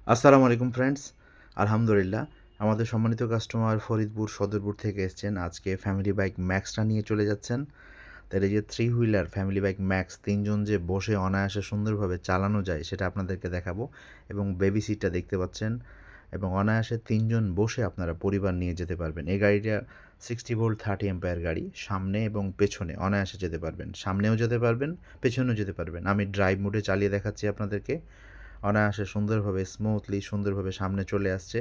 আসসালামু আলাইকুম ফ্রেন্ডস। আলহামদুলিল্লাহ, আমাদের সম্মানিত কাস্টমার ফরিদপুর সদরপুর থেকে এসেছেন। আজকে ফ্যামিলি বাইক ম্যাক্সটা নিয়ে চলে যাচ্ছেন। তাহলে এই যে three wheeler family bike max ৩ জন যে বসে অনায়াসে সুন্দরভাবে চালানো যায় সেটা আপনাদেরকে দেখাবো। এবং বেবি সিটটা দেখতে পাচ্ছেন, এবং অনায়াসে ৩ জন বসে আপনারা পরিবার নিয়ে যেতে পারবেন। এই গাড়িটা 60 ভোল্ট 30 অ্যাম্পিয়ার গাড়ি। সামনে এবং পেছনে অনায়াসে যেতে পারবেন। সামনেও যেতে পারবেন, পেছনেও যেতে পারবেন। আমি ড্রাইভ মোডে চালিয়ে দেখাচ্ছি আপনাদেরকে। অনায়াসে সুন্দরভাবে সুন্দরভাবে সামনে চলে আসছে,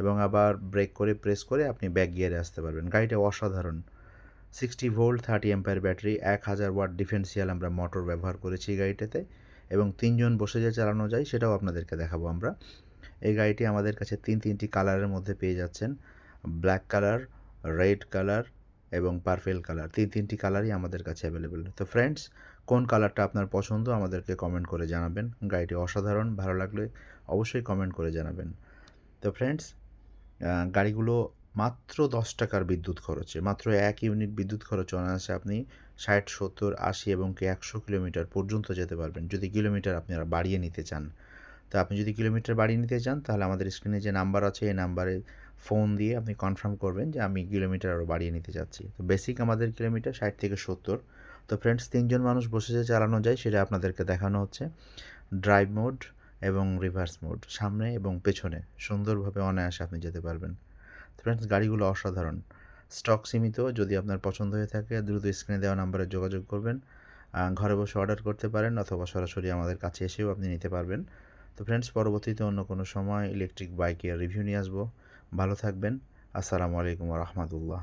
এবং আবার ব্রেক করে প্রেস করে আপনি ব্যাক গিয়ারে আসতে পারবেন। গাড়িটা অসাধারণ। 60 volt 30 ampere battery, 1000 watt differential আমরা মোটর ব্যবহার করেছি এই গাড়িটাতে, এবং ৩ জন বসে যে চালানো যায় সেটাও আপনাদেরকে দেখাবো আমরা। এই গাড়িটি আমাদের কাছে তিনটি কালারের মধ্যে পেয়ে যাচ্ছেন। ব্ল্যাক কালার, রেড কালার এবং পার্পেল কালার। তিনটি কালারই আমাদের কাছে অ্যাভেলেবেল। তো ফ্রেন্ডস, কোন কালারটা আপনার পছন্দ আমাদেরকে কমেন্ট করে জানাবেন। গাড়িটি অসাধারণ, ভালো লাগলে অবশ্যই কমেন্ট করে জানাবেন। তো ফ্রেন্ডস, গাড়িগুলো মাত্র ১০ টাকার বিদ্যুৎ খরচে, মাত্র ১ ইউনিট বিদ্যুৎ খরচে অনায়াসে আপনি ৬০, ৭০, ৮০ এবং কি ১০০ কিলোমিটার পর্যন্ত যেতে পারবেন, যদি কিলোমিটার আপনারা বাড়িয়ে নিতে চান। তো আপনি যদি কিলোমিটার বাড়িয়ে নিতে চান, তাহলে আমাদের স্ক্রিনে যে নাম্বার আছে এই নাম্বারে ফোন দিয়ে আপনি কনফার্ম করবেন যে আমি কিলোমিটার আরও বাড়িয়ে নিতে চাচ্ছি। তো বেসিক আমাদের কিলোমিটার ৬০ থেকে ৭০। তো ফ্রেন্ডস, ৩ জন মানুষ বসে যে চালানো যায় সেটা আপনাদেরকে দেখানো হচ্ছে। ড্রাইভ মোড এবং রিভার্স মোড, সামনে এবং পেছনে সুন্দরভাবে অনায়াসে আপনি যেতে পারবেন। ফ্রেন্ডস, গাড়িগুলো অসাধারণ। স্টক সীমিত। যদি আপনার পছন্দ হয়ে থাকে দ্রুত স্ক্রিনে দেওয়া নাম্বারে যোগাযোগ করবেন। ঘরে বসে অর্ডার করতে পারেন, অথবা সরাসরি আমাদের কাছে এসেও আপনি নিতে পারবেন। তো ফ্রেন্ডস, পরবর্তীতে অন্য কোনো সময় ইলেকট্রিক বাইকের রিভিউ নিয়ে আসবো। ভালো থাকবেন। আসসালামু আলাইকুম ওয়া রাহমাতুল্লাহ।